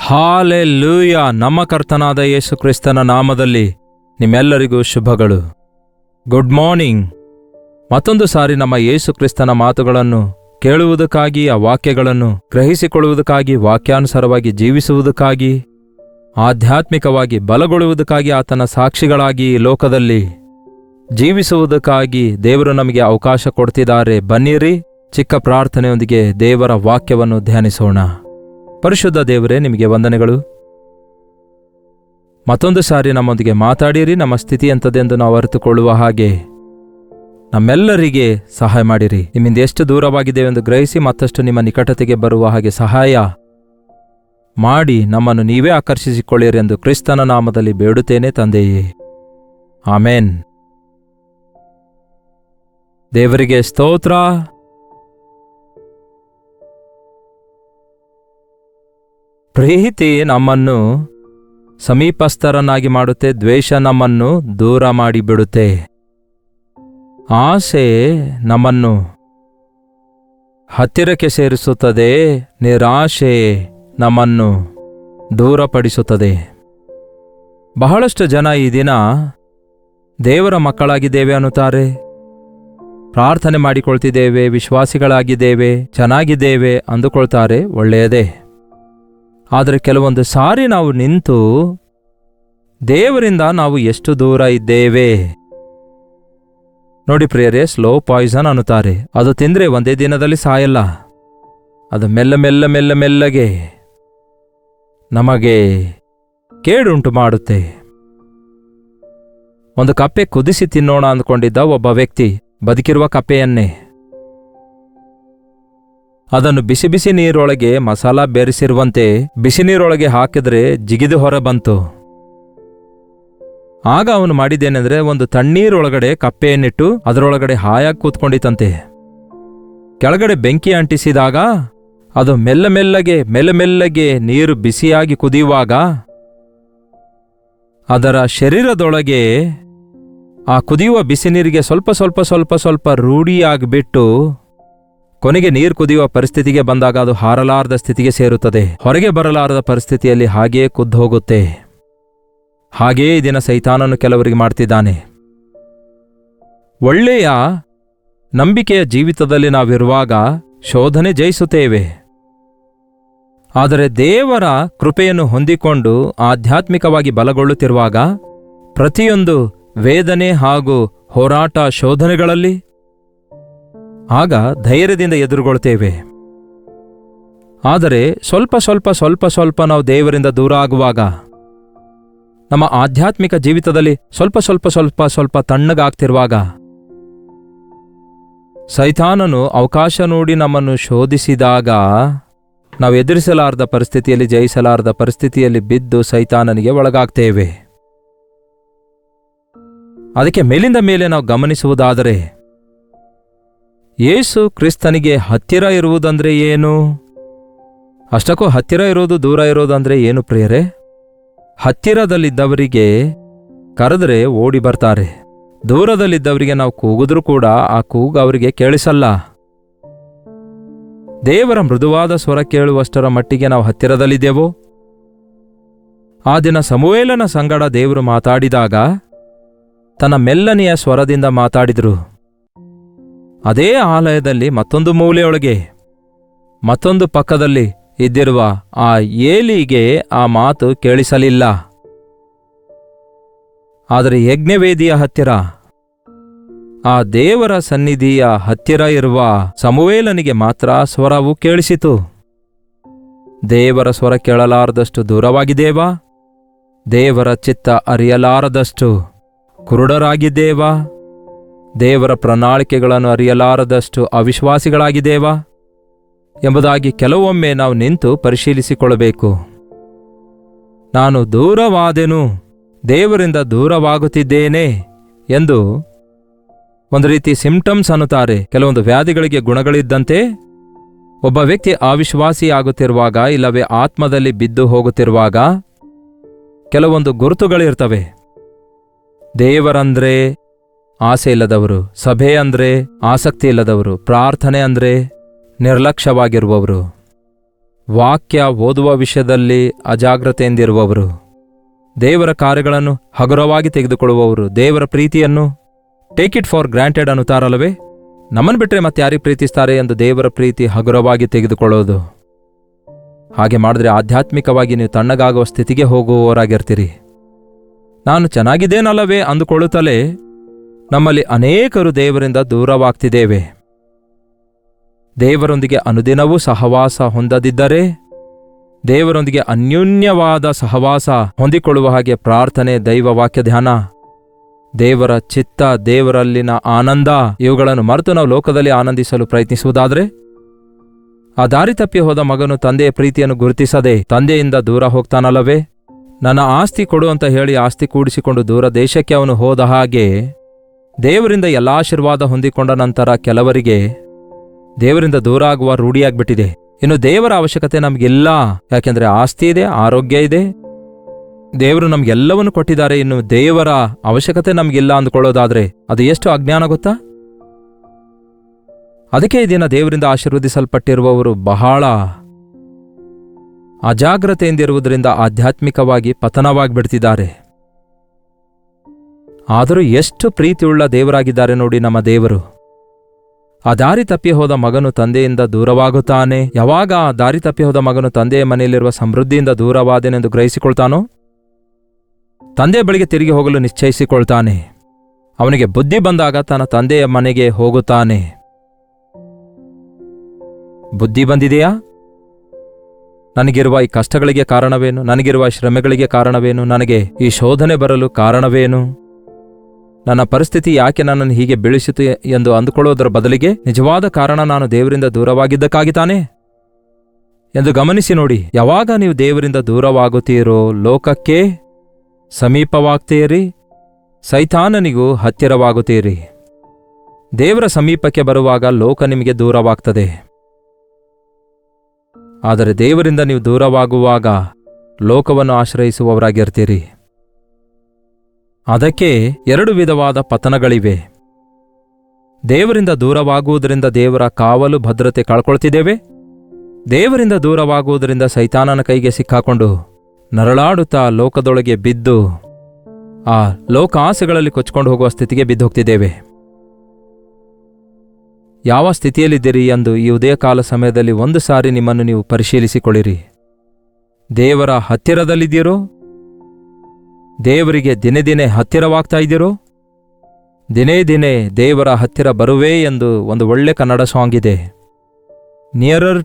Hallelujah. ನಮ್ಮ ಕರ್ತನಾದ ಯೇಸು ಕ್ರಿಸ್ತನ ನಾಮದಲ್ಲಿ ನಿಮ್ಮೆಲ್ಲರಿಗೂ ಶುಭಗಳು. Good morning. ಮತ್ತೊಂದು ಸಾರಿ ನಮ್ಮ ಯೇಸು ಕ್ರಿಸ್ತನ ಮಾತುಗಳನ್ನು ಕೇಳುವುದಕ್ಕಾಗಿ, ಆ ವಾಕ್ಯಗಳನ್ನು ಗ್ರಹಿಸಿಕೊಳ್ಳುವುದಕ್ಕಾಗಿ, ವಾಕ್ಯಾನುಸಾರವಾಗಿ ಜೀವಿಸುವುದಕ್ಕಾಗಿ, ಆಧ್ಯಾತ್ಮಿಕವಾಗಿ ಬಲಗೊಳ್ಳುವುದಕ್ಕಾಗಿ, ಆತನ ಸಾಕ್ಷಿಗಳಾಗಿ ಈ ಲೋಕದಲ್ಲಿ ಜೀವಿಸುವುದಕ್ಕಾಗಿ ದೇವರು ನಮಗೆ ಅವಕಾಶ ಕೊಡ್ತಿದ್ದಾರೆ. ಬನ್ನಿರಿ, ಚಿಕ್ಕ ಪ್ರಾರ್ಥನೆಯೊಂದಿಗೆ ದೇವರ ವಾಕ್ಯವನ್ನು ಧ್ಯಾನಿಸೋಣ. ಪರಿಶುದ್ಧ ದೇವರೇ, ನಿಮಗೆ ವಂದನೆಗಳು. ಮತ್ತೊಂದು ಸಾರಿ ನಮ್ಮೊಂದಿಗೆ ಮಾತಾಡಿರಿ. ನಮ್ಮ ಸ್ಥಿತಿ ಎಂಥದೆಂದು ನಾವು ಅರಿತುಕೊಳ್ಳುವ ಹಾಗೆ ನಮ್ಮೆಲ್ಲರಿಗೆ ಸಹಾಯ ಮಾಡಿರಿ. ನಿಮ್ಮಿಂದ ಎಷ್ಟು ದೂರವಾಗಿದ್ದೇವೆಂದು ಗ್ರಹಿಸಿ ಮತ್ತಷ್ಟು ನಿಮ್ಮ ನಿಕಟತೆಗೆ ಬರುವ ಹಾಗೆ ಸಹಾಯ ಮಾಡಿ ನಮ್ಮನ್ನು ನೀವೇ ಆಕರ್ಷಿಸಿಕೊಳ್ಳಿರಿ ಎಂದು ಕ್ರಿಸ್ತನ ನಾಮದಲ್ಲಿ ಬೇಡುತ್ತೇನೆ ತಂದೆಯೇ, ಆಮೇನ್. ದೇವರಿಗೆ ಸ್ತೋತ್ರ. ಪ್ರೀತಿ ನಮ್ಮನ್ನು ಸಮೀಪಸ್ಥರನ್ನಾಗಿ ಮಾಡುತ್ತೆ, ದ್ವೇಷ ನಮ್ಮನ್ನು ದೂರ ಮಾಡಿಬಿಡುತ್ತೆ. ಆಸೆ ನಮ್ಮನ್ನು ಹತ್ತಿರಕ್ಕೆ ಸೇರಿಸುತ್ತದೆ, ನಿರಾಶೆ ನಮ್ಮನ್ನು ದೂರಪಡಿಸುತ್ತದೆ. ಬಹಳಷ್ಟು ಜನ ಈ ದಿನ ದೇವರ ಮಕ್ಕಳಾಗಿದ್ದೇವೆ ಅನ್ನುತ್ತಾರೆ, ಪ್ರಾರ್ಥನೆ ಮಾಡಿಕೊಳ್ತಿದ್ದೇವೆ, ವಿಶ್ವಾಸಿಗಳಾಗಿದ್ದೇವೆ, ಚೆನ್ನಾಗಿದ್ದೇವೆ ಅಂದುಕೊಳ್ತಾರೆ. ಒಳ್ಳೆಯದೇ. ಆದರೆ ಕೆಲವೊಂದು ಸಾರಿ ನಾವು ನಿಂತು ದೇವರಿಂದ ನಾವು ಎಷ್ಟು ದೂರ ಇದ್ದೇವೆ ನೋಡಿ ಪ್ರಿಯರೇ. ಸ್ಲೋ ಪಾಯ್ಸನ್ ಅನ್ನುತ್ತಾರೆ. ಅದು ತಿಂದ್ರೆ ಒಂದೇ ದಿನದಲ್ಲಿ ಸಾಯಲ್ಲ, ಅದು ಮೆಲ್ಲಗೆ ನಮಗೆ ಕೇಡುಂಟು ಮಾಡುತ್ತೆ. ಒಂದು ಕಪ್ಪೆ ಕುದಿಸಿ ತಿನ್ನೋಣ ಅಂದ್ಕೊಂಡಿದ್ದ ಒಬ್ಬ ವ್ಯಕ್ತಿ ಬದುಕಿರುವ ಕಪ್ಪೆಯನ್ನೇ. ಅದನ್ನು ಬಿಸಿ ಬಿಸಿ ನೀರೊಳಗೆ ಮಸಾಲ ಬೆರೆಸಿರುವಂತೆ ಬಿಸಿ ನೀರೊಳಗೆ ಹಾಕಿದ್ರೆ ಜಿಗಿದು ಹೊರ ಬಂತು. ಆಗ ಅವನು ಮಾಡಿದ್ದೇನೆಂದ್ರೆ, ಒಂದು ತಣ್ಣೀರೊಳಗಡೆ ಕಪ್ಪೆಯನ್ನಿಟ್ಟು ಅದರೊಳಗಡೆ ಹಾಯಾಗಿ ಕೂತ್ಕೊಂಡಿತಂತೆ. ಕೆಳಗಡೆ ಬೆಂಕಿ ಅಂಟಿಸಿದಾಗ ಅದು ಮೆಲ್ಲಗೆ ನೀರು ಬಿಸಿಯಾಗಿ ಕುದಿಯುವಾಗ ಅದರ ಶರೀರದೊಳಗೆ ಆ ಕುದಿಯುವ ಬಿಸಿ ನೀರಿಗೆ ಸ್ವಲ್ಪ ರೂಢಿಯಾಗಿಬಿಟ್ಟು ಕೊನೆಗೆ ನೀರು ಕುದಿಯುವ ಪರಿಸ್ಥಿತಿಗೆ ಬಂದಾಗ ಅದು ಹಾರಲಾರದ ಸ್ಥಿತಿಗೆ ಸೇರುತ್ತದೆ. ಹೊರಗೆ ಬರಲಾರದ ಪರಿಸ್ಥಿತಿಯಲ್ಲಿ ಹಾಗೆಯೇ ಕುದ್ದು ಹೋಗುತ್ತೆ. ಹಾಗೆಯೇ ಈ ದಿನ ಸೈತಾನನು ಕೆಲವರಿಗೆ ಮಾಡ್ತಿದ್ದಾನೆ. ಒಳ್ಳೆಯ ನಂಬಿಕೆಯ ಜೀವಿತದಲ್ಲಿ ನಾವಿರುವಾಗ ಶೋಧನೆ ಜಯಿಸುತ್ತೇವೆ. ಆದರೆ ದೇವರ ಕೃಪೆಯನ್ನು ಹೊಂದಿಕೊಂಡು ಆಧ್ಯಾತ್ಮಿಕವಾಗಿ ಬಲಗೊಳ್ಳುತ್ತಿರುವಾಗ ಪ್ರತಿಯೊಂದು ವೇದನೆ ಹಾಗೂ ಹೋರಾಟ, ಶೋಧನೆಗಳಲ್ಲಿ ಆಗ ಧೈರ್ಯದಿಂದ ಎದುರುಗೊಳ್ತೇವೆ. ಆದರೆ ಸ್ವಲ್ಪ ನಾವು ದೇವರಿಂದ ದೂರ ಆಗುವಾಗ, ನಮ್ಮ ಆಧ್ಯಾತ್ಮಿಕ ಜೀವಿತದಲ್ಲಿ ಸ್ವಲ್ಪ ತಣ್ಣಗಾಗ್ತಿರುವಾಗ ಸೈತಾನನು ಅವಕಾಶ ನೋಡಿ ನಮ್ಮನ್ನು ಶೋಧಿಸಿದಾಗ ನಾವು ಎದುರಿಸಲಾರದ ಪರಿಸ್ಥಿತಿಯಲ್ಲಿ, ಜಯಿಸಲಾರದ ಪರಿಸ್ಥಿತಿಯಲ್ಲಿ ಬಿದ್ದು ಸೈತಾನನಿಗೆ ಒಳಗಾಗ್ತೇವೆ. ಅದಕ್ಕೆ ಮೇಲಿಂದ ಮೇಲೆ ನಾವು ಗಮನಿಸುವುದಾದರೆ, ಯೇಸು ಕ್ರಿಸ್ತನಿಗೆ ಹತ್ತಿರ ಇರುವುದಂದ್ರೆ ಏನು? ಅಷ್ಟಕ್ಕೂ ಹತ್ತಿರ ಇರೋದು, ದೂರ ಇರೋದಂದ್ರೆ ಏನು ಪ್ರಿಯರೇ? ಹತ್ತಿರದಲ್ಲಿದ್ದವರಿಗೆ ಕರೆದರೆ ಓಡಿ ಬರ್ತಾರೆ. ದೂರದಲ್ಲಿದ್ದವರಿಗೆ ನಾವು ಕೂಗಿದ್ರೂ ಕೂಡ ಆ ಕೂಗು ಅವರಿಗೆ ಕೇಳಿಸಲ್ಲ. ದೇವರ ಮೃದುವಾದ ಸ್ವರ ಕೇಳುವಷ್ಟರ ಮಟ್ಟಿಗೆ ನಾವು ಹತ್ತಿರದಲ್ಲಿದ್ದೆವೋ? ಆ ದಿನ ಸಮುವೇಲನ ಸಂಗಡ ದೇವರು ಮಾತಾಡಿದಾಗ ತನ್ನ ಮೆಲ್ಲನೆಯ ಸ್ವರದಿಂದ ಮಾತಾಡಿದರು. ಅದೇ ಆಲಯದಲ್ಲಿ ಮತ್ತೊಂದು ಮೂಲೆಯೊಳಗೆ, ಮತ್ತೊಂದು ಪಕ್ಕದಲ್ಲಿ ಇದ್ದಿರುವ ಆ ಏಲಿಗೆ ಆ ಮಾತು ಕೇಳಿಸಲಿಲ್ಲ. ಆದರೆ ಯಜ್ಞವೇದಿಯ ಹತ್ತಿರ, ಆ ದೇವರ ಸನ್ನಿಧಿಯ ಹತ್ತಿರ ಇರುವ ಸಮುವೇಲನಿಗೆ ಮಾತ್ರ ಸ್ವರವು ಕೇಳಿಸಿತು. ದೇವರ ಸ್ವರ ಕೇಳಲಾರದಷ್ಟು ದೂರವಾಗಿದ್ದೇವಾ? ದೇವರ ಚಿತ್ತ ಅರಿಯಲಾರದಷ್ಟು ಕುರುಡರಾಗಿದ್ದೇವಾ? ದೇವರ ಪ್ರಣಾಳಿಕೆಗಳನ್ನು ಅರಿಯಲಾರದಷ್ಟು ಅವಿಶ್ವಾಸಿಗಳಾಗಿದ್ದೇವಾ ಎಂಬುದಾಗಿ ಕೆಲವೊಮ್ಮೆ ನಾವು ನಿಂತು ಪರಿಶೀಲಿಸಿಕೊಳ್ಳಬೇಕು. ನಾನು ದೂರವಾದೆನು, ದೇವರಿಂದ ದೂರವಾಗುತ್ತಿದ್ದೇನೆ ಎಂದು ಒಂದು ರೀತಿ ಸಿಂಪ್ಟಮ್ಸ್ ಅನ್ನುತ್ತಾರೆ. ಕೆಲವೊಂದು ವ್ಯಾಧಿಗಳಿಗೆ ಗುಣಗಳಿದ್ದಂತೆ ಒಬ್ಬ ವ್ಯಕ್ತಿ ಅವಿಶ್ವಾಸಿಯಾಗುತ್ತಿರುವಾಗ, ಇಲ್ಲವೇ ಆತ್ಮದಲ್ಲಿ ಬಿದ್ದು ಹೋಗುತ್ತಿರುವಾಗ ಕೆಲವೊಂದು ಗುರುತುಗಳಿರ್ತವೆ. ದೇವರಂದ್ರೆ ಆಸೆ ಇಲ್ಲದವರು, ಸಭೆ ಅಂದ್ರೆ ಆಸಕ್ತಿ ಇಲ್ಲದವರು, ಪ್ರಾರ್ಥನೆ ಅಂದ್ರೆ ನಿರ್ಲಕ್ಷ್ಯವಾಗಿರುವವರು, ವಾಕ್ಯ ಓದುವ ವಿಷಯದಲ್ಲಿ ಅಜಾಗ್ರತೆಯಿಂದಿರುವವರು, ದೇವರ ಕಾರ್ಯಗಳನ್ನು ಹಗುರವಾಗಿ ತೆಗೆದುಕೊಳ್ಳುವವರು, ದೇವರ ಪ್ರೀತಿಯನ್ನು ಟೇಕ್ ಇಟ್ ಫಾರ್ ಗ್ರಾಂಟೆಡ್ ಅನ್ನುತ್ತಾರಲ್ಲವೇ, ನಮ್ಮನ್ನು ಬಿಟ್ಟರೆ ಮತ್ತೆ ಯಾರಿಗೆ ಪ್ರೀತಿಸ್ತಾರೆ ಎಂದು ದೇವರ ಪ್ರೀತಿ ಹಗುರವಾಗಿ ತೆಗೆದುಕೊಳ್ಳೋದು. ಹಾಗೆ ಮಾಡಿದ್ರೆ ಆಧ್ಯಾತ್ಮಿಕವಾಗಿ ನೀವು ತಣ್ಣಗಾಗುವ ಸ್ಥಿತಿಗೆ ಹೋಗುವವರಾಗಿರ್ತೀರಿ. ನಾನು ಚೆನ್ನಾಗಿದ್ದೇನಲ್ಲವೇ ಅಂದುಕೊಳ್ಳುತ್ತಲೇ ನಮ್ಮಲ್ಲಿ ಅನೇಕರು ದೇವರಿಂದ ದೂರವಾಗ್ತಿದ್ದೇವೆ. ದೇವರೊಂದಿಗೆ ಅನುದಿನವೂ ಸಹವಾಸ ಹೊಂದದಿದ್ದರೆ, ದೇವರೊಂದಿಗೆ ಅನ್ಯೋನ್ಯವಾದ ಸಹವಾಸ ಹೊಂದಿಕೊಳ್ಳುವ ಹಾಗೆ ಪ್ರಾರ್ಥನೆ, ದೈವ ವಾಕ್ಯ ಧ್ಯಾನ, ದೇವರ ಚಿತ್ತ, ದೇವರಲ್ಲಿನ ಆನಂದ ಇವುಗಳನ್ನು ಮರೆತು ನಾವು ಲೋಕದಲ್ಲಿ ಆನಂದಿಸಲು ಪ್ರಯತ್ನಿಸುವುದಾದರೆ, ಆ ದಾರಿ ತಪ್ಪಿ ಹೋದ ಮಗನು ತಂದೆಯ ಪ್ರೀತಿಯನ್ನು ಗುರುತಿಸದೆ ತಂದೆಯಿಂದ ದೂರ ಹೋಗ್ತಾನಲ್ಲವೇ. ನನ್ನ ಆಸ್ತಿ ಕೊಡು ಅಂತ ಹೇಳಿ ಆಸ್ತಿ ಕೂಡಿಸಿಕೊಂಡು ದೂರ ದೇಶಕ್ಕೆ ಅವನು ಹೋದ ಹಾಗೆ ದೇವರಿಂದ ಎಲ್ಲ ಆಶೀರ್ವಾದ ಹೊಂದಿಕೊಂಡ ನಂತರ ಕೆಲವರಿಗೆ ದೇವರಿಂದ ದೂರ ಆಗುವ ರೂಢಿಯಾಗ್ಬಿಟ್ಟಿದೆ. ಇನ್ನು ದೇವರ ಅವಶ್ಯಕತೆ ನಮಗಿಲ್ಲ, ಯಾಕೆಂದ್ರೆ ಆಸ್ತಿ ಇದೆ, ಆರೋಗ್ಯ ಇದೆ, ದೇವರು ನಮ್ಗೆಲ್ಲವನ್ನು ಕೊಟ್ಟಿದ್ದಾರೆ, ಇನ್ನು ದೇವರ ಅವಶ್ಯಕತೆ ನಮಗಿಲ್ಲ ಅಂದುಕೊಳ್ಳೋದಾದ್ರೆ ಅದು ಎಷ್ಟು ಅಜ್ಞಾನ ಗೊತ್ತಾ? ಅದಕ್ಕೆ ಈ ದಿನ ದೇವರಿಂದ ಆಶೀರ್ವದಿಸಲ್ಪಟ್ಟಿರುವವರು ಬಹಳ ಅಜಾಗ್ರತೆಯಿಂದಿರುವುದರಿಂದ ಆಧ್ಯಾತ್ಮಿಕವಾಗಿ ಪತನವಾಗಿಬಿಡ್ತಿದ್ದಾರೆ. ಆದರೂ ಎಷ್ಟು ಪ್ರೀತಿಯುಳ್ಳ ದೇವರಾಗಿದ್ದಾರೆ ನೋಡಿ ನಮ್ಮ ದೇವರು. ಆ ದಾರಿ ತಪ್ಪಿ ಹೋದ ಮಗನು ತಂದೆಯಿಂದ ದೂರವಾಗುತ್ತಾನೆ. ಯಾವಾಗ ಆ ದಾರಿ ತಪ್ಪಿ ಹೋದ ಮಗನು ತಂದೆಯ ಮನೆಯಲ್ಲಿರುವ ಸಮೃದ್ಧಿಯಿಂದ ದೂರವಾದನೆಂದು ಗ್ರಹಿಸಿಕೊಳ್ತಾನೋ, ತಂದೆಯ ಬಳಿಗೆ ತಿರುಗಿ ಹೋಗಲು ನಿಶ್ಚಯಿಸಿಕೊಳ್ತಾನೆ. ಅವನಿಗೆ ಬುದ್ಧಿ ಬಂದಾಗ ತನ್ನ ತಂದೆಯ ಮನೆಗೆ ಹೋಗುತ್ತಾನೆ. ಬುದ್ಧಿ ಬಂದಿದೆಯಾ? ನನಗಿರುವ ಈ ಕಷ್ಟಗಳಿಗೆ ಕಾರಣವೇನು? ನನಗಿರುವ ಶ್ರಮೆಗಳಿಗೆ ಕಾರಣವೇನು? ನನಗೆ ಈ ಶೋಧನೆ ಬರಲು ಕಾರಣವೇನು? ನನ್ನ ಪರಿಸ್ಥಿತಿ ಯಾಕೆ ನನ್ನನ್ನು ಹೀಗೆ ಬೀಳಿಸಿತು ಎಂದು ಅಂದುಕೊಳ್ಳೋದರ ಬದಲಿಗೆ ನಿಜವಾದ ಕಾರಣ ನಾನು ದೇವರಿಂದ ದೂರವಾಗಿದ್ದಕ್ಕಾಗಿತಾನೆ ಎಂದು ಗಮನಿಸಿ ನೋಡಿ. ಯಾವಾಗ ನೀವು ದೇವರಿಂದ ದೂರವಾಗುತ್ತೀರೋ ಲೋಕಕ್ಕೆ ಸಮೀಪವಾಗ್ತೀರಿ, ಸೈತಾನನಿಗೂ ಹತ್ತಿರವಾಗುತ್ತೀರಿ. ದೇವರ ಸಮೀಪಕ್ಕೆ ಬರುವಾಗ ಲೋಕ ನಿಮಗೆ ದೂರವಾಗ್ತದೆ. ಆದರೆ ದೇವರಿಂದ ನೀವು ದೂರವಾಗುವಾಗ ಲೋಕವನ್ನು ಆಶ್ರಯಿಸುವವರಾಗಿರ್ತೀರಿ. ಅದಕ್ಕೆ ಎರಡು ವಿಧವಾದ ಪತನಗಳಿವೆ. ದೇವರಿಂದ ದೂರವಾಗುವುದರಿಂದ ದೇವರ ಕಾವಲು ಭದ್ರತೆ ಕಳ್ಕೊಳ್ತಿದ್ದೇವೆ. ದೇವರಿಂದ ದೂರವಾಗುವುದರಿಂದ ಸೈತಾನನ ಕೈಗೆ ಸಿಕ್ಕಾಕೊಂಡು ನರಳಾಡುತ್ತಾ ಲೋಕದೊಳಗೆ ಬಿದ್ದು ಆ ಲೋಕಾಸೆಗಳಲ್ಲಿ ಕೊಚ್ಕೊಂಡು ಹೋಗುವ ಸ್ಥಿತಿಗೆ ಬಿದ್ದು ಹೋಗ್ತಿದ್ದೇವೆ. ಯಾವ ಸ್ಥಿತಿಯಲ್ಲಿದ್ದೀರಿ ಎಂದು ಈ ಉದಯಕಾಲ ಸಮಯದಲ್ಲಿ ಒಂದು ಸಾರಿ ನಿಮ್ಮನ್ನು ನೀವು ಪರಿಶೀಲಿಸಿಕೊಳ್ಳಿರಿ. ದೇವರ ಹತ್ತಿರದಲ್ಲಿದ್ದೀರೋ? ದೇವರಿಗೆ ದಿನೇ ದಿನೇ ಹತ್ತಿರವಾಗ್ತಾ ಇದ್ದೀರೋ? ದಿನೇ ದಿನೇ ದೇವರ ಹತ್ತಿರ ಬರುವೆ ಎಂದು ಒಂದು ಒಳ್ಳೆ ಕನ್ನಡ ಸಾಂಗ್ ಇದೆ. ನಿಯರರ್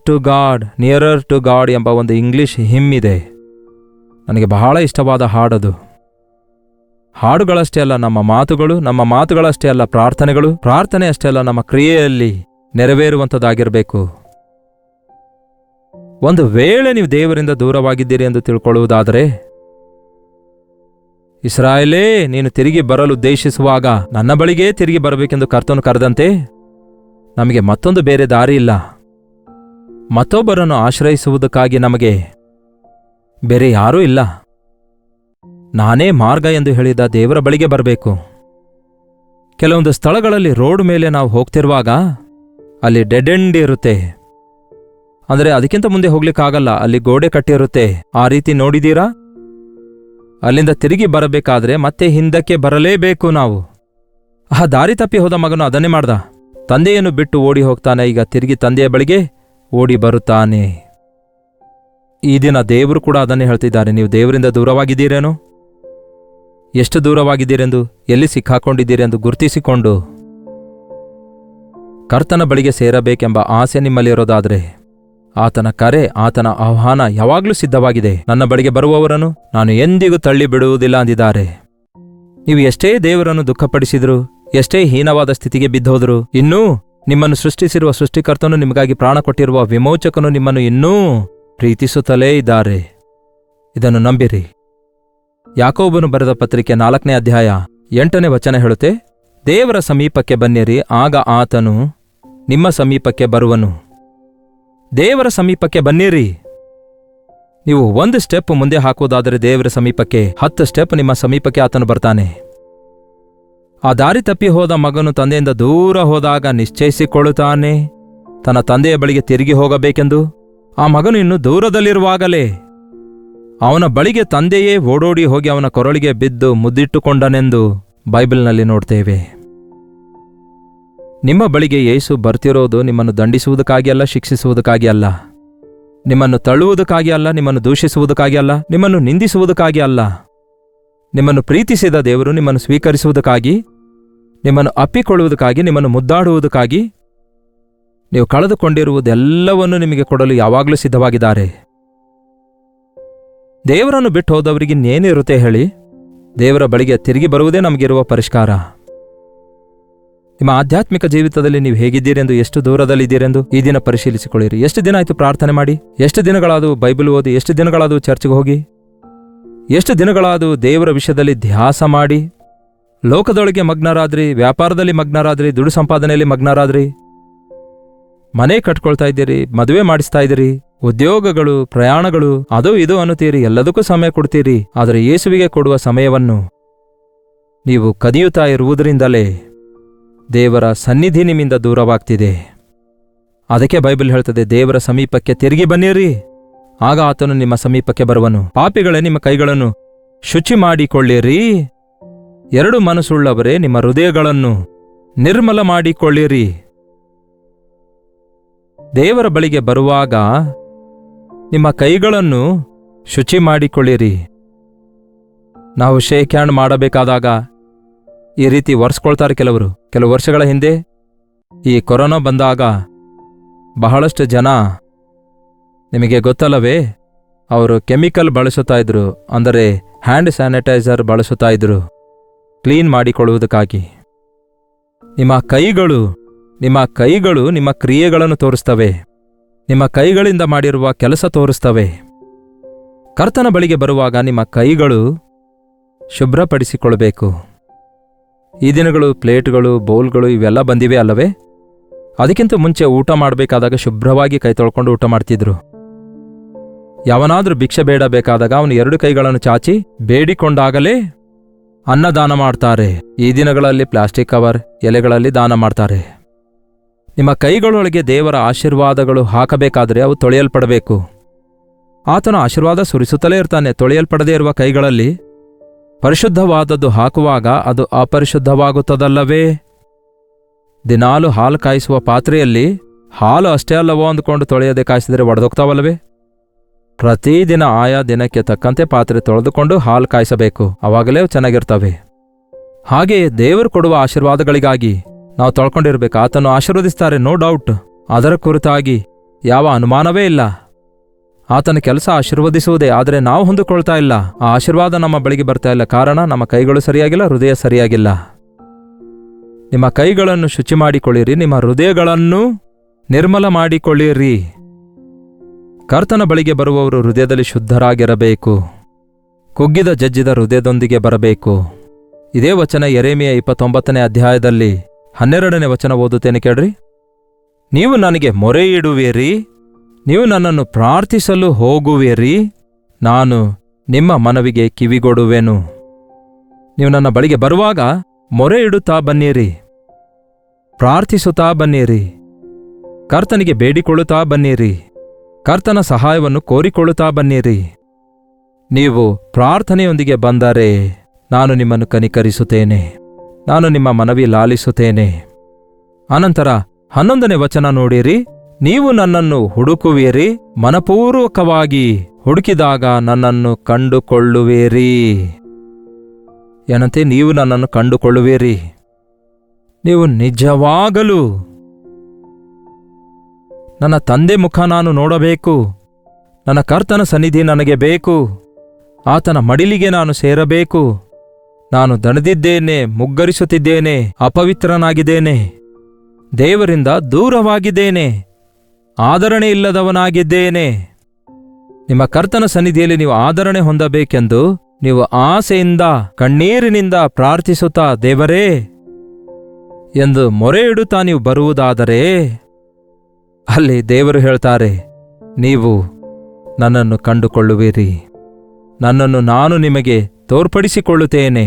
ಟು ಗಾಡ್ ಎಂಬ ಒಂದು ಇಂಗ್ಲಿಷ್ ಹಿಮ್ ಇದೆ. ನನಗೆ ಬಹಳ ಇಷ್ಟವಾದ ಹಾಡದು. ಹಾಡುಗಳಷ್ಟೇ ಅಲ್ಲ ನಮ್ಮ ಮಾತುಗಳು, ನಮ್ಮ ಮಾತುಗಳಷ್ಟೇ ಅಲ್ಲ ಪ್ರಾರ್ಥನೆಗಳು, ಪ್ರಾರ್ಥನೆ ಅಷ್ಟೇ ಅಲ್ಲ ನಮ್ಮ ಕ್ರಿಯೆಯಲ್ಲಿ ನೆರವೇರುವಂಥದ್ದಾಗಿರಬೇಕು. ಒಂದು ವೇಳೆ ನೀವು ದೇವರಿಂದ ದೂರವಾಗಿದ್ದೀರಿ ಎಂದು ತಿಳ್ಕೊಳ್ಳುವುದಾದರೆ, ಇಸ್ರಾಯೇಲೇ, ನೀನು ತಿರುಗಿ ಬರಲು ಉದ್ದೇಶಿಸುವಾಗ ನನ್ನ ಬಳಿಗೇ ತಿರುಗಿ ಬರಬೇಕೆಂದು ಕರ್ತನು ಕರೆದಂತೆ ನಮಗೆ ಮತ್ತೊಂದು ಬೇರೆ ದಾರಿ ಇಲ್ಲ. ಮತ್ತೊಬ್ಬರನ್ನು ಆಶ್ರಯಿಸುವುದಕ್ಕಾಗಿ ನಮಗೆ ಬೇರೆ ಯಾರೂ ಇಲ್ಲ. ನಾನೇ ಮಾರ್ಗ ಎಂದು ಹೇಳಿದ ದೇವರ ಬಳಿಗೆ ಬರಬೇಕು. ಕೆಲವೊಂದು ಸ್ಥಳಗಳಲ್ಲಿ ರೋಡ್ ಮೇಲೆ ನಾವು ಹೋಗ್ತಿರುವಾಗ ಅಲ್ಲಿ ಡೆಡ್ ಎಂಡ್ ಇರುತ್ತೆ. ಅಂದರೆ ಅದಕ್ಕಿಂತ ಮುಂದೆ ಹೋಗ್ಲಿಕ್ಕಾಗಲ್ಲ, ಅಲ್ಲಿ ಗೋಡೆ ಕಟ್ಟಿರುತ್ತೆ. ಆ ರೀತಿ ನೋಡಿದೀರಾ? ಅಲ್ಲಿಂದ ತಿರುಗಿ ಬರಬೇಕಾದ್ರೆ ಮತ್ತೆ ಹಿಂದಕ್ಕೆ ಬರಲೇಬೇಕು ನಾವು. ಆ ದಾರಿ ತಪ್ಪಿ ಹೋದ ಮಗನು ಅದನ್ನೇ ಮಾಡ್ದ. ತಂದೆಯನ್ನು ಬಿಟ್ಟು ಓಡಿ ಹೋಗ್ತಾನೆ, ಈಗ ತಿರುಗಿ ತಂದೆಯ ಬಳಿಗೆ ಓಡಿ ಬರುತ್ತಾನೆ. ಈ ದಿನ ದೇವರು ಕೂಡ ಅದನ್ನೇ ಹೇಳ್ತಿದ್ದಾರೆ. ನೀವು ದೇವರಿಂದ ದೂರವಾಗಿದ್ದೀರೇನೋ? ಎಷ್ಟು ದೂರವಾಗಿದ್ದೀರೆಂದು, ಎಲ್ಲಿ ಸಿಕ್ಕಾಕೊಂಡಿದ್ದೀರೆಂದು ಗುರುತಿಸಿಕೊಂಡು ಕರ್ತನ ಬಳಿಗೆ ಸೇರಬೇಕೆಂಬ ಆಸೆ ನಿಮ್ಮಲ್ಲಿರೋದಾದರೆ ಆತನ ಕರೆ, ಆತನ ಆಹ್ವಾನ ಯಾವಾಗಲೂ ಸಿದ್ಧವಾಗಿದೆ. ನನ್ನ ಬಳಿಗೆ ಬರುವವರನ್ನು ನಾನು ಎಂದಿಗೂ ತಳ್ಳಿ ಬಿಡುವುದಿಲ್ಲ ಅಂದಿದ್ದಾರೆ. ನೀವು ಎಷ್ಟೇ ದೇವರನ್ನು ದುಃಖಪಡಿಸಿದ್ರು, ಎಷ್ಟೇ ಹೀನವಾದ ಸ್ಥಿತಿಗೆ ಬಿದ್ದೋದ್ರು, ಇನ್ನೂ ನಿಮ್ಮನ್ನು ಸೃಷ್ಟಿಸಿರುವ ಸೃಷ್ಟಿಕರ್ತನು, ನಿಮಗಾಗಿ ಪ್ರಾಣ ಕೊಟ್ಟಿರುವ ವಿಮೋಚಕನು ನಿಮ್ಮನ್ನು ಇನ್ನೂ ಪ್ರೀತಿಸುತ್ತಲೇ ಇದ್ದಾರೆ. ಇದನ್ನು ನಂಬಿರಿ. ಯಾಕೋಬನು ಬರೆದ ಪತ್ರಿಕೆ 4ನೇ ಅಧ್ಯಾಯ 8ನೇ ವಚನ ಹೇಳುತ್ತೆ, ದೇವರ ಸಮೀಪಕ್ಕೆ ಬನ್ನಿರಿ, ಆಗ ಆತನು ನಿಮ್ಮ ಸಮೀಪಕ್ಕೆ ಬರುವನು. ದೇವರ ಸಮೀಪಕ್ಕೆ ಬನ್ನಿರಿ. ನೀವು ಒಂದು ಸ್ಟೆಪ್ ಮುಂದೆ ಹಾಕುವುದಾದರೆ ದೇವರ ಸಮೀಪಕ್ಕೆ 10 ಸ್ಟೆಪ್ ನಿಮ್ಮ ಸಮೀಪಕ್ಕೆ ಆತನು ಬರ್ತಾನೆ. ಆ ದಾರಿ ತಪ್ಪಿ ಹೋದ ಮಗನು ತಂದೆಯಿಂದ ದೂರ ಹೋದಾಗ ನಿಶ್ಚಯಿಸಿಕೊಳ್ಳುತ್ತಾನೆ ತನ್ನ ತಂದೆಯ ಬಳಿಗೆ ತಿರುಗಿ ಹೋಗಬೇಕೆಂದು. ಆ ಮಗನು ಇನ್ನು ದೂರದಲ್ಲಿರುವಾಗಲೇ ಅವನ ಬಳಿಗೆ ತಂದೆಯೇ ಓಡೋಡಿ ಹೋಗಿ ಅವನ ಕೊರಳಿಗೆ ಬಿದ್ದು ಮುದ್ದಿಟ್ಟುಕೊಂಡನೆಂದು ಬೈಬಲ್ನಲ್ಲಿ ನೋಡ್ತೇವೆ. ನಿಮ್ಮ ಬಳಿಗೆ ಯೇಸು ಬರ್ತಿರೋದು ನಿಮ್ಮನ್ನು ದಂಡಿಸುವುದಕ್ಕಾಗಿ ಅಲ್ಲ, ಶಿಕ್ಷಿಸುವುದಕ್ಕಾಗಿ ಅಲ್ಲ, ನಿಮ್ಮನ್ನು ತಳ್ಳುವುದಕ್ಕಾಗಿ ಅಲ್ಲ, ನಿಮ್ಮನ್ನು ದೂಷಿಸುವುದಕ್ಕಾಗಿ ಅಲ್ಲ, ನಿಮ್ಮನ್ನು ನಿಂದಿಸುವುದಕ್ಕಾಗಿ ಅಲ್ಲ. ನಿಮ್ಮನ್ನು ಪ್ರೀತಿಸಿದ ದೇವರು ನಿಮ್ಮನ್ನು ಸ್ವೀಕರಿಸುವುದಕ್ಕಾಗಿ, ನಿಮ್ಮನ್ನು ಅಪ್ಪಿಕೊಳ್ಳುವುದಕ್ಕಾಗಿ, ನಿಮ್ಮನ್ನು ಮುದ್ದಾಡುವುದಕ್ಕಾಗಿ, ನೀವು ಕಳೆದುಕೊಂಡಿರುವುದೆಲ್ಲವನ್ನು ನಿಮಗೆ ಕೊಡಲು ಯಾವಾಗಲೂ ಸಿದ್ಧವಾಗಿದ್ದಾರೆ. ದೇವರನ್ನು ಬಿಟ್ಟು ಹೋದವರಿಗೆ ಇನ್ನೇನಿರುತ್ತೆ ಹೇಳಿ? ದೇವರ ಬಳಿಗೆ ತಿರುಗಿ ಬರುವುದೇ ನಮಗಿರುವ ಪರಿಷ್ಕಾರ. ನಿಮ್ಮ ಆಧ್ಯಾತ್ಮಿಕ ಜೀವಿತದಲ್ಲಿ ನೀವು ಹೇಗಿದ್ದೀರೆಂದು, ಎಷ್ಟು ದೂರದಲ್ಲಿದ್ದೀರೆಂದು ಈ ದಿನ ಪರಿಶೀಲಿಸಿಕೊಳ್ಳಿರಿ. ಎಷ್ಟು ದಿನ ಆಯಿತು ಪ್ರಾರ್ಥನೆ ಮಾಡಿ? ಎಷ್ಟು ದಿನಗಳಾದವು ಬೈಬಲ್ ಓದಿ? ಎಷ್ಟು ದಿನಗಳಾದವು ಚರ್ಚ್ಗೆ ಹೋಗಿ? ಎಷ್ಟು ದಿನಗಳಾದವು ದೇವರ ವಿಷಯದಲ್ಲಿ ಧ್ಯಾಸ ಮಾಡಿ? ಲೋಕದೊಳಗೆ ಮಗ್ನರಾದ್ರಿ, ವ್ಯಾಪಾರದಲ್ಲಿ ಮಗ್ನರಾದ್ರಿ, ದುಡ್ಡು ಸಂಪಾದನೆಯಲ್ಲಿ ಮಗ್ನರಾದ್ರಿ, ಮನೆ ಕಟ್ಕೊಳ್ತಾ ಇದ್ದೀರಿ, ಮದುವೆ ಮಾಡಿಸ್ತಾ ಇದ್ದೀರಿ, ಉದ್ಯೋಗಗಳು, ಪ್ರಯಾಣಗಳು, ಅದು ಇದು ಅನ್ನುತ್ತೀರಿ, ಎಲ್ಲದಕ್ಕೂ ಸಮಯ ಕೊಡ್ತೀರಿ. ಆದರೆ ಯೇಸುವಿಗೆ ಕೊಡುವ ಸಮಯವನ್ನು ನೀವು ಕದಿಯುತ್ತಾ ಇರುವುದರಿಂದಲೇ ದೇವರ ಸನ್ನಿಧಿ ನಿಮ್ಮಿಂದ ದೂರವಾಗ್ತಿದೆ. ಅದಕ್ಕೆ ಬೈಬಲ್ ಹೇಳ್ತದೆ, ದೇವರ ಸಮೀಪಕ್ಕೆ ತಿರುಗಿ ಬನ್ನಿರಿ, ಆಗ ಆತನು ನಿಮ್ಮ ಸಮೀಪಕ್ಕೆ ಬರುವನು. ಪಾಪಿಗಳೇ, ನಿಮ್ಮ ಕೈಗಳನ್ನು ಶುಚಿ ಮಾಡಿಕೊಳ್ಳಿರಿ. ಎರಡು ಮನಸ್ಸುಳ್ಳವರೇ, ನಿಮ್ಮ ಹೃದಯಗಳನ್ನು ನಿರ್ಮಲ ಮಾಡಿಕೊಳ್ಳಿರಿ. ದೇವರ ಬಳಿಗೆ ಬರುವಾಗ ನಿಮ್ಮ ಕೈಗಳನ್ನು ಶುಚಿ ಮಾಡಿಕೊಳ್ಳಿರಿ. ನಾವು ಶೇಕ್ ಹ್ಯಾಂಡ್ ಮಾಡಬೇಕಾದಾಗ ಈ ರೀತಿ ಒರೆಸ್ಕೊಳ್ತಾರೆ ಕೆಲವರು. ಕೆಲವು ವರ್ಷಗಳ ಹಿಂದೆ ಈ ಕೊರೋನಾ ಬಂದಾಗ ಬಹಳಷ್ಟು ಜನ, ನಿಮಗೆ ಗೊತ್ತಲ್ಲವೇ, ಅವರು ಕೆಮಿಕಲ್ ಬಳಸುತ್ತಾ ಇದ್ರು, ಅಂದರೆ ಹ್ಯಾಂಡ್ ಸ್ಯಾನಿಟೈಸರ್ ಬಳಸುತ್ತಾ ಇದ್ರು ಕ್ಲೀನ್ ಮಾಡಿಕೊಳ್ಳುವುದಕ್ಕಾಗಿ. ನಿಮ್ಮ ಕೈಗಳು ನಿಮ್ಮ ಕ್ರಿಯೆಗಳನ್ನು ತೋರಿಸ್ತವೆ. ನಿಮ್ಮ ಕೈಗಳಿಂದ ಮಾಡಿರುವ ಕೆಲಸ ತೋರಿಸ್ತವೆ. ಕರ್ತನ ಬಳಿಗೆ ಬರುವಾಗ ನಿಮ್ಮ ಕೈಗಳು ಶುಭ್ರಪಡಿಸಿಕೊಳ್ಳಬೇಕು. ಈ ದಿನಗಳು ಪ್ಲೇಟ್ಗಳು, ಬೌಲ್ಗಳು ಇವೆಲ್ಲ ಬಂದಿವೆ ಅಲ್ಲವೇ? ಅದಕ್ಕಿಂತ ಮುಂಚೆ ಊಟ ಮಾಡಬೇಕಾದಾಗ ಶುಭ್ರವಾಗಿ ಕೈ ತೊಳ್ಕೊಂಡು ಊಟ ಮಾಡ್ತಿದ್ರು. ಯಾವನಾದ್ರೂ ಭಿಕ್ಷೆ ಬೇಡಬೇಕಾದಾಗ ಅವನು ಎರಡು ಕೈಗಳನ್ನು ಚಾಚಿ ಬೇಡಿಕೊಂಡಾಗಲೇ ಅನ್ನದಾನ ಮಾಡ್ತಾರೆ. ಈ ದಿನಗಳಲ್ಲಿ ಪ್ಲಾಸ್ಟಿಕ್ ಕವರ್, ಎಲೆಗಳಲ್ಲಿ ದಾನ ಮಾಡ್ತಾರೆ. ನಿಮ್ಮ ಕೈಗಳೊಳಗೆ ದೇವರ ಆಶೀರ್ವಾದಗಳು ಹಾಕಬೇಕಾದರೆ ಅವು ತೊಳೆಯಲ್ಪಡಬೇಕು. ಆತನ ಆಶೀರ್ವಾದ ಸುರಿಸುತ್ತಲೇ ಇರ್ತಾನೆ. ತೊಳೆಯಲ್ಪಡದೇ ಇರುವ ಕೈಗಳಲ್ಲಿ ಪರಿಶುದ್ಧವಾದದ್ದು ಹಾಕುವಾಗ ಅದು ಅಪರಿಶುದ್ಧವಾಗುತ್ತದಲ್ಲವೇ? ದಿನಾಲು ಹಾಲು ಕಾಯಿಸುವ ಪಾತ್ರೆಯಲ್ಲಿ ಹಾಲು ಅಷ್ಟೇ ಅಲ್ಲವೋ ಅಂದುಕೊಂಡು ತೊಳೆಯದೆ ಕಾಯಿಸಿದರೆ ಒಡೆದೋಗ್ತಾವಲ್ಲವೇ? ಪ್ರತಿದಿನ ಆಯಾ ದಿನಕ್ಕೆ ತಕ್ಕಂತೆ ಪಾತ್ರೆ ತೊಳೆದುಕೊಂಡು ಹಾಲು ಕಾಯಿಸಬೇಕು, ಅವಾಗಲೇ ಚೆನ್ನಾಗಿರ್ತವೆ. ಹಾಗೆಯೇ ದೇವರು ಕೊಡುವ ಆಶೀರ್ವಾದಗಳಿಗಾಗಿ ನಾವು ತೊಳ್ಕೊಂಡಿರ್ಬೇಕು. ಆತನು ಆಶೀರ್ವದಿಸ್ತಾರೆ, ನೋ ಡೌಟ್, ಅದರ ಕುರಿತಾಗಿ ಯಾವ ಅನುಮಾನವೇ ಇಲ್ಲ. ಆತನ ಕೆಲಸ ಆಶೀರ್ವದಿಸುವುದೇ. ಆದರೆ ನಾವು ಹೊಂದಿಕೊಳ್ತಾ ಇಲ್ಲ, ಆ ಆಶೀರ್ವಾದ ನಮ್ಮ ಬಳಿಗೆ ಬರ್ತಾ ಇಲ್ಲ. ಕಾರಣ ನಮ್ಮ ಕೈಗಳು ಸರಿಯಾಗಿಲ್ಲ, ಹೃದಯ ಸರಿಯಾಗಿಲ್ಲ. ನಿಮ್ಮ ಕೈಗಳನ್ನು ಶುಚಿ ಮಾಡಿಕೊಳ್ಳಿರಿ, ನಿಮ್ಮ ಹೃದಯಗಳನ್ನು ನಿರ್ಮಲ ಮಾಡಿಕೊಳ್ಳಿರಿ. ಕರ್ತನ ಬಳಿಗೆ ಬರುವವರು ಹೃದಯದಲ್ಲಿ ಶುದ್ಧರಾಗಿರಬೇಕು, ಕುಗ್ಗಿದ ಜಜ್ಜಿದ ಹೃದಯದೊಂದಿಗೆ ಬರಬೇಕು. ಇದೇ ವಚನ ಯೆರೆಮೀಯ 29ನೇ ಅಧ್ಯಾಯದಲ್ಲಿ 12ನೇ ವಚನ ಓದುತ್ತೇನೆ ಕೇಳ್ರಿ. ನೀವು ನನಗೆ ಮೊರೆಯಿಡುವಿರಿ, ನೀವು ನನ್ನನ್ನು ಪ್ರಾರ್ಥಿಸಲು ಹೋಗುವಿರಿ, ನಾನು ನಿಮ್ಮ ಮನವಿಗೆ ಕಿವಿಗೊಡುವೆನು. ನೀವು ನನ್ನ ಬಳಿಗೆ ಬರುವಾಗ ಮೊರೆ ಇಡುತ್ತಾ ಬನ್ನಿರಿ, ಪ್ರಾರ್ಥಿಸುತ್ತಾ ಬನ್ನಿರಿ, ಕರ್ತನಿಗೆ ಬೇಡಿಕೊಳ್ಳುತ್ತಾ ಬನ್ನಿರಿ, ಕರ್ತನ ಸಹಾಯವನ್ನು ಕೋರಿಕೊಳ್ಳುತ್ತಾ ಬನ್ನಿರಿ. ನೀವು ಪ್ರಾರ್ಥನೆಯೊಂದಿಗೆ ಬಂದರೆ ನಾನು ನಿಮ್ಮನ್ನು ಕನಿಕರಿಸುತ್ತೇನೆ, ನಾನು ನಿಮ್ಮ ಮನವಿ ಲಾಲಿಸುತ್ತೇನೆ. ಅನಂತರ 11ನೇ ವಚನ ನೋಡಿರಿ. ನೀವು ನನ್ನನ್ನು ಹುಡುಕುವಿರಿ, ಮನಪೂರ್ವಕವಾಗಿ ಹುಡುಕಿದಾಗ ನನ್ನನ್ನು ಕಂಡುಕೊಳ್ಳುವಿರಿ. ಏನಂತೆ? ನೀವು ನನ್ನನ್ನು ಕಂಡುಕೊಳ್ಳುವಿರಿ. ನೀವು ನಿಜವಾಗಲೂ ನನ್ನ ತಂದೆ ಮುಖ ನಾನು ನೋಡಬೇಕು, ನನ್ನ ಕರ್ತನ ಸನ್ನಿಧಿ ನನಗೆ ಬೇಕು, ಆತನ ಮಡಿಲಿಗೆ ನಾನು ಸೇರಬೇಕು. ನಾನು ದಣಿದಿದ್ದೇನೆ, ಮುಗ್ಗರಿಸುತ್ತಿದ್ದೇನೆ, ಅಪವಿತ್ರನಾಗಿದ್ದೇನೆ, ದೇವರಿಂದ ದೂರವಾಗಿದ್ದೇನೆ, ಆದರಣೆ ಇಲ್ಲದವನಾಗಿದ್ದೇನೆ. ನಿಮ್ಮ ಕರ್ತನ ಸನ್ನಿಧಿಯಲ್ಲಿ ನೀವು ಆದರಣೆ ಹೊಂದಬೇಕೆಂದು ನೀವು ಆಸೆಯಿಂದ ಕಣ್ಣೀರಿನಿಂದ ಪ್ರಾರ್ಥಿಸುತ್ತಾ ದೇವರೇ ಎಂದು ಮೊರೆ ಇಡುತ್ತಾ ನೀವು ಬರುವುದಾದರೆ ಅಲ್ಲಿ ದೇವರು ಹೇಳ್ತಾರೆ, ನೀವು ನನ್ನನ್ನು ಕಂಡುಕೊಳ್ಳುವಿರಿ, ನನ್ನನ್ನು ನಾನು ನಿಮಗೆ ತೋರ್ಪಡಿಸಿಕೊಳ್ಳುತ್ತೇನೆ.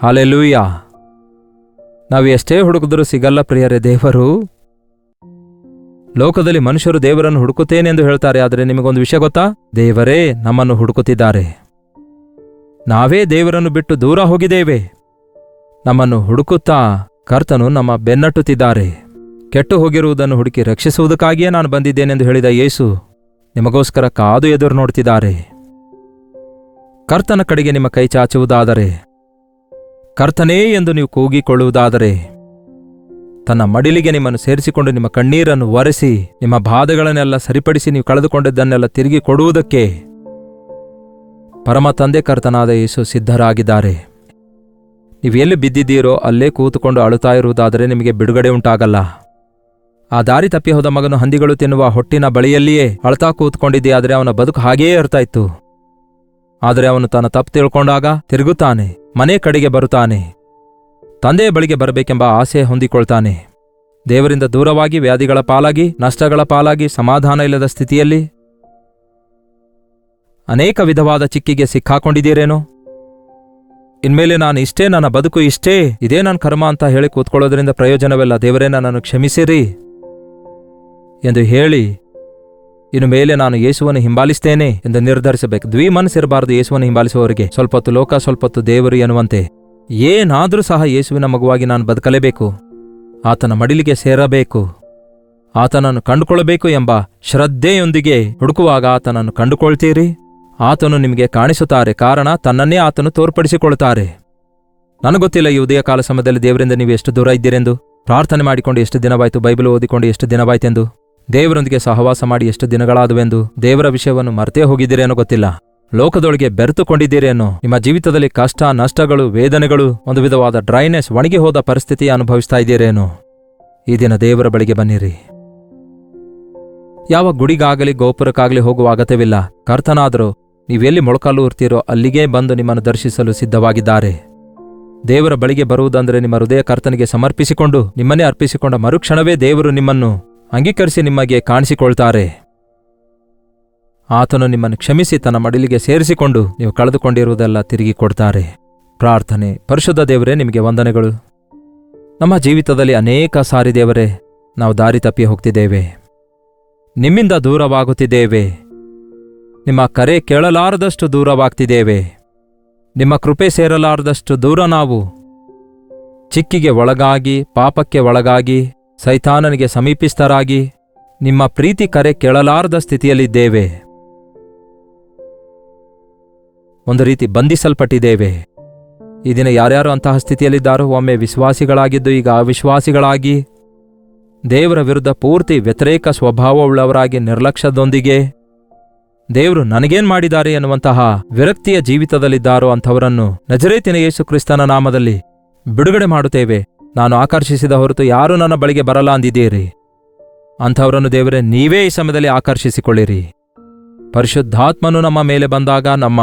ಹಲ್ಲೆಲೂಯಾ. ನಾವು ಎಷ್ಟೇ ಹುಡುಕಿದ್ರೂ ಸಿಗಲ್ಲ ಪ್ರಿಯರೇ. ದೇವರು ಲೋಕದಲ್ಲಿ ಮನುಷ್ಯರು ದೇವರನ್ನು ಹುಡುಕುತ್ತೇನೆ ಎಂದು ಹೇಳ್ತಾರೆ, ಆದರೆ ನಿಮಗೊಂದು ವಿಷಯ ಗೊತ್ತಾ? ದೇವರೇ ನಮ್ಮನ್ನು ಹುಡುಕುತ್ತಿದ್ದಾರೆ. ನಾವೇ ದೇವರನ್ನು ಬಿಟ್ಟು ದೂರ ಹೋಗಿದ್ದೇವೆ. ನಮ್ಮನ್ನು ಹುಡುಕುತ್ತಾ ಕರ್ತನು ನಮ್ಮ ಬೆನ್ನಟ್ಟುತ್ತಿದ್ದಾರೆ. ಕೆಟ್ಟು ಹೋಗಿರುವುದನ್ನು ಹುಡುಕಿ ರಕ್ಷಿಸುವುದಕ್ಕಾಗಿಯೇ ನಾನು ಬಂದಿದ್ದೇನೆಂದು ಹೇಳಿದ ಯೇಸು ನಿಮಗೋಸ್ಕರ ಕಾದು ಎದುರು ನೋಡ್ತಿದ್ದಾರೆ. ಕರ್ತನ ಕಡೆಗೆ ನಿಮ್ಮ ಕೈ ಚಾಚುವುದಾದರೆ, ಕರ್ತನೇ ಎಂದು ನೀವು ಕೂಗಿಕೊಳ್ಳುವುದಾದರೆ, ತನ್ನ ಮಡಿಲಿಗೆ ನಿಮ್ಮನ್ನು ಸೇರಿಸಿಕೊಂಡು ನಿಮ್ಮ ಕಣ್ಣೀರನ್ನು ಒರೆಸಿ ನಿಮ್ಮ ಬಾಧೆಗಳನ್ನೆಲ್ಲ ಸರಿಪಡಿಸಿ ನೀವು ಕಳೆದುಕೊಂಡದ್ದನ್ನೆಲ್ಲ ತಿರುಗಿ ಕೊಡುವುದಕ್ಕೆ ಪರಮ ತಂದೆ ಕರ್ತನಾದ ಯೇಸು ಸಿದ್ಧರಾಗಿದ್ದಾರೆ. ನೀವು ಎಲ್ಲಿ ಬಿದ್ದಿದ್ದೀರೋ ಅಲ್ಲೇ ಕೂತುಕೊಂಡು ಅಳುತ್ತಾ ಇರುವುದಾದರೆ ನಿಮಗೆ ಬಿಡುಗಡೆ ಉಂಟಾಗಲ್ಲ. ಆ ದಾರಿ ತಪ್ಪಿ ಹೋದ ಮಗನು ಹಂದಿಗಳು ತಿನ್ನುವ ಹೊಟ್ಟಿನ ಬಳಿಯಲ್ಲಿಯೇ ಅಳ್ತಾ ಕೂತ್ಕೊಂಡಿದೆಯಾದರೆ ಅವನ ಬದುಕು ಹಾಗೆಯೇ ಇರ್ತಾ ಇತ್ತು. ಆದರೆ ಅವನು ತನ್ನ ತಪ್ಪು ತಿಳ್ಕೊಂಡಾಗ ತಿರುಗುತ್ತಾನೆ, ಮನೆ ಕಡೆಗೆ ಬರುತ್ತಾನೆ, ತಂದೆಯ ಬಳಿಗೆ ಬರಬೇಕೆಂಬ ಆಸೆ ಹೊಂದಿಕೊಳ್ತಾನೆ. ದೇವರಿಂದ ದೂರವಾಗಿ, ವ್ಯಾಧಿಗಳ ಪಾಲಾಗಿ, ನಷ್ಟಗಳ ಪಾಲಾಗಿ, ಸಮಾಧಾನ ಇಲ್ಲದ ಸ್ಥಿತಿಯಲ್ಲಿ ಅನೇಕ ವಿಧವಾದ ಚಿಕ್ಕಿಗೆ ಸಿಕ್ಕಾಕೊಂಡಿದ್ದೀರೇನೋ? ಇನ್ಮೇಲೆ ನಾನು ಇಷ್ಟೇ, ನನ್ನ ಬದುಕು ಇಷ್ಟೇ, ಇದೇ ನನ್ನ ಕರ್ಮ ಅಂತ ಹೇಳಿ ಕೂತ್ಕೊಳ್ಳೋದ್ರಿಂದ ಪ್ರಯೋಜನವಿಲ್ಲ. ದೇವರೇ ನನ್ನನ್ನು ಕ್ಷಮಿಸಿರಿ ಎಂದು ಹೇಳಿ ಇನ್ನು ಮೇಲೆ ನಾನು ಯೇಸುವನ್ನು ಹಿಂಬಾಲಿಸ್ತೇನೆ ಎಂದು ನಿರ್ಧರಿಸಬೇಕು. ದ್ವಿಮನಸ್ಸಿರಬಾರದು ಯೇಸುವನ್ನು ಹಿಂಬಾಲಿಸುವವರಿಗೆ. ಸ್ವಲ್ಪ ಹೊತ್ತು ಲೋಕ, ಸ್ವಲ್ಪ ಹೊತ್ತು ದೇವರು ಎನ್ನುವಂತೆ ಏನಾದರೂ ಸಹ ಯೇಸುವಿನ ಮಗುವಾಗಿ ನಾನು ಬದುಕಲೇಬೇಕು, ಆತನ ಮಡಿಲಿಗೆ ಸೇರಬೇಕು, ಆತನನ್ನು ಕಂಡುಕೊಳ್ಳಬೇಕು ಎಂಬ ಶ್ರದ್ಧೆಯೊಂದಿಗೆ ಹುಡುಕುವಾಗ ಆತನನ್ನು ಕಂಡುಕೊಳ್ತೀರಿ. ಆತನು ನಿಮಗೆ ಕಾಣಿಸುತ್ತಾರೆ, ಕಾರಣ ತನ್ನನ್ನೇ ಆತನು ತೋರ್ಪಡಿಸಿಕೊಳ್ಳುತ್ತಾರೆ. ನನಗೊತ್ತಿಲ್ಲ ಈ ಉದಯ ಕಾಲ ಸಮಯದಲ್ಲಿ ದೇವರಿಂದ ನೀವು ಎಷ್ಟು ದೂರ ಇದ್ದೀರೆಂದು, ಪ್ರಾರ್ಥನೆ ಮಾಡಿಕೊಂಡು ಎಷ್ಟು ದಿನವಾಯಿತು, ಬೈಬಲ್ ಓದಿಕೊಂಡು ಎಷ್ಟು ದಿನವಾಯ್ತೆಂದು, ದೇವರೊಂದಿಗೆ ಸಹವಾಸ ಮಾಡಿ ಎಷ್ಟು ದಿನಗಳಾದುವೆಂದು, ದೇವರ ವಿಷಯವನ್ನು ಮರ್ತೇ ಹೋಗಿದ್ದೀರೇನೋ ಗೊತ್ತಿಲ್ಲ. ಲೋಕದೊಳಗೆ ಬೆರೆತುಕೊಂಡಿದ್ದೀರೇನೋ. ನಿಮ್ಮ ಜೀವಿತದಲ್ಲಿ ಕಷ್ಟ, ನಷ್ಟಗಳು, ವೇದನೆಗಳು, ಒಂದು ವಿಧವಾದ ಡ್ರೈನೆಸ್, ಒಣಗಿ ಹೋದ ಪರಿಸ್ಥಿತಿ ಅನುಭವಿಸ್ತಾ ಇದ್ದೀರೇನೋ. ಈ ದಿನ ದೇವರ ಬಳಿಗೆ ಬನ್ನಿರಿ. ಯಾವ ಗುಡಿಗಾಗಲಿ ಗೋಪುರಕ್ಕಾಗಲಿ ಹೋಗುವ ಅಗತ್ಯವಿಲ್ಲ. ಕರ್ತನಾದರೂ ನೀವೆಲ್ಲಿ ಮೊಳಕಾಲು ಇರ್ತೀರೋ ಅಲ್ಲಿಗೇ ಬಂದು ನಿಮ್ಮನ್ನು ದರ್ಶಿಸಲು ಸಿದ್ಧವಾಗಿದ್ದಾರೆ. ದೇವರ ಬಳಿಗೆ ಬರುವುದಂದರೆ ನಿಮ್ಮ ಹೃದಯ ಕರ್ತನಿಗೆ ಸಮರ್ಪಿಸಿಕೊಂಡು ನಿಮ್ಮನ್ನೇ ಅರ್ಪಿಸಿಕೊಂಡ ಮರುಕ್ಷಣವೇ ದೇವರು ನಿಮ್ಮನ್ನು ಅಂಗೀಕರಿಸಿ ನಿಮಗೆ ಕಾಣಿಸಿಕೊಳ್ತಾರೆ. ಆತನು ನಿಮ್ಮನ್ನು ಕ್ಷಮಿಸಿ ತನ್ನ ಮಡಿಲಿಗೆ ಸೇರಿಸಿಕೊಂಡು ನೀವು ಕಳೆದುಕೊಂಡಿರುವುದೆಲ್ಲ ತಿರುಗಿ ಕೊಡ್ತಾರೆ. ಪ್ರಾರ್ಥನೆ. ಪರಿಶುದ್ಧ ದೇವರೇ, ನಿಮಗೆ ವಂದನೆಗಳು. ನಮ್ಮ ಜೀವಿತದಲ್ಲಿ ಅನೇಕ ಸಾರಿ ದೇವರೇ ನಾವು ದಾರಿ ತಪ್ಪಿ ಹೋಗ್ತಿದ್ದೇವೆ, ನಿಮ್ಮಿಂದ ದೂರವಾಗುತ್ತಿದ್ದೇವೆ, ನಿಮ್ಮ ಕರೆ ಕೇಳಲಾರದಷ್ಟು ದೂರವಾಗ್ತಿದ್ದೇವೆ, ನಿಮ್ಮ ಕೃಪೆ ಸೇರಲಾರದಷ್ಟು ದೂರ ನಾವು ಚಿಕ್ಕಿಗೆ ಒಳಗಾಗಿ, ಪಾಪಕ್ಕೆ ಒಳಗಾಗಿ, ಸೈತಾನನಿಗೆ ಸಮೀಪಿಸ್ತರಾಗಿ ನಿಮ್ಮ ಪ್ರೀತಿ ಕರೆ ಕೇಳಲಾರದ ಸ್ಥಿತಿಯಲ್ಲಿದ್ದೇವೆ. ಒಂದು ರೀತಿ ಬಂಧಿಸಲ್ಪಟ್ಟಿದ್ದೇವೆ. ಈ ದಿನ ಯಾರ್ಯಾರು ಅಂತಹ ಸ್ಥಿತಿಯಲ್ಲಿದ್ದಾರೋ, ಒಮ್ಮೆ ವಿಶ್ವಾಸಿಗಳಾಗಿದ್ದು ಈಗ ಅವಿಶ್ವಾಸಿಗಳಾಗಿ, ದೇವರ ವಿರುದ್ಧ ಪೂರ್ತಿ ವ್ಯತಿರೇಕ ಸ್ವಭಾವವುಳ್ಳವರಾಗಿ, ನಿರ್ಲಕ್ಷ್ಯದೊಂದಿಗೆ ದೇವರು ನನಗೇನ್ ಮಾಡಿದ್ದಾರೆ ಎನ್ನುವಂತಹ ವಿರಕ್ತಿಯ ಜೀವಿತದಲ್ಲಿದ್ದಾರೋ ಅಂಥವರನ್ನು ನಜರೇತಿನ ಯೇಸು ಕ್ರಿಸ್ತನ ನಾಮದಲ್ಲಿ ಬಿಡುಗಡೆ ಮಾಡುತ್ತೇವೆ. ನಾನು ಆಕರ್ಷಿಸಿದ ಹೊರತು ಯಾರೂ ನನ್ನ ಬಳಿಗೆ ಬರಲ್ಲ ಅಂದಿದ್ದೀರಿ. ಅಂಥವರನ್ನು ದೇವರೇ ನೀವೇ ಈ ಸಮಯದಲ್ಲಿ ಆಕರ್ಷಿಸಿಕೊಳ್ಳಿರಿ. ಪರಿಶುದ್ಧಾತ್ಮನು ನಮ್ಮ ಮೇಲೆ ಬಂದಾಗ ನಮ್ಮ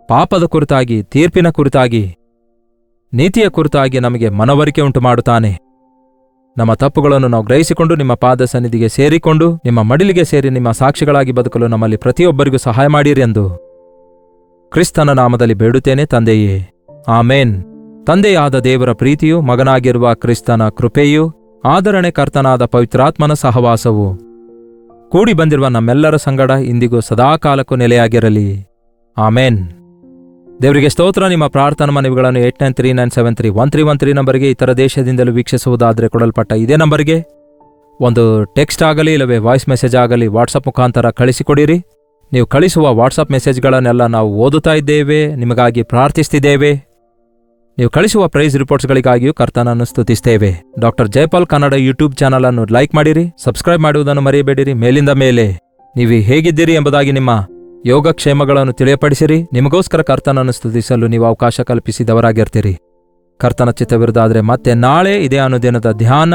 ಪಾಪದ ಕುರಿತಾಗಿ, ತೀರ್ಪಿನ ಕುರಿತಾಗಿ, ನೀತಿಯ ಕುರಿತಾಗಿ ನಮಗೆ ಮನವರಿಕೆ ಉಂಟು ಮಾಡುತ್ತಾನೆ. ನಮ್ಮ ತಪ್ಪುಗಳನ್ನು ನಾವು ಗ್ರಹಿಸಿಕೊಂಡು ನಿಮ್ಮ ಪಾದ ಸನ್ನಿಧಿಗೆ ಸೇರಿಕೊಂಡು ನಿಮ್ಮ ಮಡಿಲಿಗೆ ಸೇರಿ ನಿಮ್ಮ ಸಾಕ್ಷಿಗಳಾಗಿ ಬದುಕಲು ನಮ್ಮಲ್ಲಿ ಪ್ರತಿಯೊಬ್ಬರಿಗೂ ಸಹಾಯ ಮಾಡಿರಿ ಎಂದು ಕ್ರಿಸ್ತನ ನಾಮದಲ್ಲಿ ಬೇಡುತ್ತೇನೆ ತಂದೆಯೇ, ಆಮೇನ್. ತಂದೆಯಾದ ದೇವರ ಪ್ರೀತಿಯು, ಮಗನಾಗಿರುವ ಕ್ರಿಸ್ತನ ಕೃಪೆಯೂ, ಆದರಣೆ ಕರ್ತನಾದ ಪವಿತ್ರಾತ್ಮನ ಸಹವಾಸವು ಕೂಡಿ ಬಂದಿರುವ ನಮ್ಮೆಲ್ಲರ ಸಂಗಡ ಇಂದಿಗೂ ಸದಾಕಾಲಕ್ಕೂ ನೆಲೆಯಾಗಿರಲಿ. ಆಮೇನ್. ದೇವರಿಗೆ ಸ್ತೋತ್ರ. ನಿಮ್ಮ ಪ್ರಾರ್ಥನಾ ಮನವಿಗಳನ್ನು 8939731313 ನಂಬರ್ಗೆ, ಇತರ ದೇಶದಿಂದಲೂ ವೀಕ್ಷಿಸುವುದಾದರೆ ಕೊಡಲ್ಪಟ್ಟ ಇದೇ ನಂಬರ್ಗೆ ಒಂದು ಟೆಕ್ಸ್ಟ್ ಆಗಲಿ ಇಲ್ಲವೇ ವಾಯ್ಸ್ ಮೆಸೇಜ್ ಆಗಲಿ ವಾಟ್ಸಪ್ ಮುಖಾಂತರ ಕಳಿಸಿಕೊಡಿರಿ. ನೀವು ಕಳಿಸುವ ವಾಟ್ಸಪ್ ಮೆಸೇಜ್ಗಳನ್ನೆಲ್ಲ ನಾವು ಓದುತ್ತಾ ಇದ್ದೇವೆ, ನಿಮಗಾಗಿ ಪ್ರಾರ್ಥಿಸ್ತಿದ್ದೇವೆ. ನೀವು ಕಳಿಸುವ ಪ್ರೈಸ್ ರಿಪೋರ್ಟ್ಸ್ಗಳಿಗಾಗಿಯೂ ಕರ್ತನನ್ನು ಸ್ತುತಿಸ್ತೇವೆ. Doctor Jaipal Kannada YouTube channel ಅನ್ನು ಲೈಕ್ ಮಾಡಿರಿ, ಸಬ್ಸ್ಕ್ರೈಬ್ ಮಾಡುವುದನ್ನು ಮರೆಯಬೇಡಿರಿ. ಮೇಲಿಂದ ಮೇಲೆ ನೀವು ಹೇಗಿದ್ದೀರಿ ಎಂಬುದಾಗಿ ನಿಮ್ಮ ಯೋಗಕ್ಷೇಮಗಳನ್ನು ತಿಳಿಯಪಡಿಸಿರಿ. ನಿಮಗೋಸ್ಕರ ಕರ್ತನನ್ನು ಸ್ತುತಿಸಲು ನೀವು ಅವಕಾಶ ಕಲ್ಪಿಸಿದವರಾಗಿರ್ತೀರಿ. ಕರ್ತನ ಚಿತ್ತವಿರುವುದಾದರೆ ಮತ್ತೆ ನಾಳೆ ಇದೇ ಅನುದಿನದ ಧ್ಯಾನ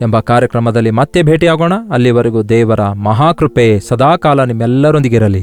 ಎಂಬ ಕಾರ್ಯಕ್ರಮದಲ್ಲಿ ಮತ್ತೆ ಭೇಟಿಯಾಗೋಣ. ಅಲ್ಲಿವರೆಗೂ ದೇವರ ಮಹಾಕೃಪೆ ಸದಾಕಾಲ ನಿಮ್ಮೆಲ್ಲರೊಂದಿಗಿರಲಿ.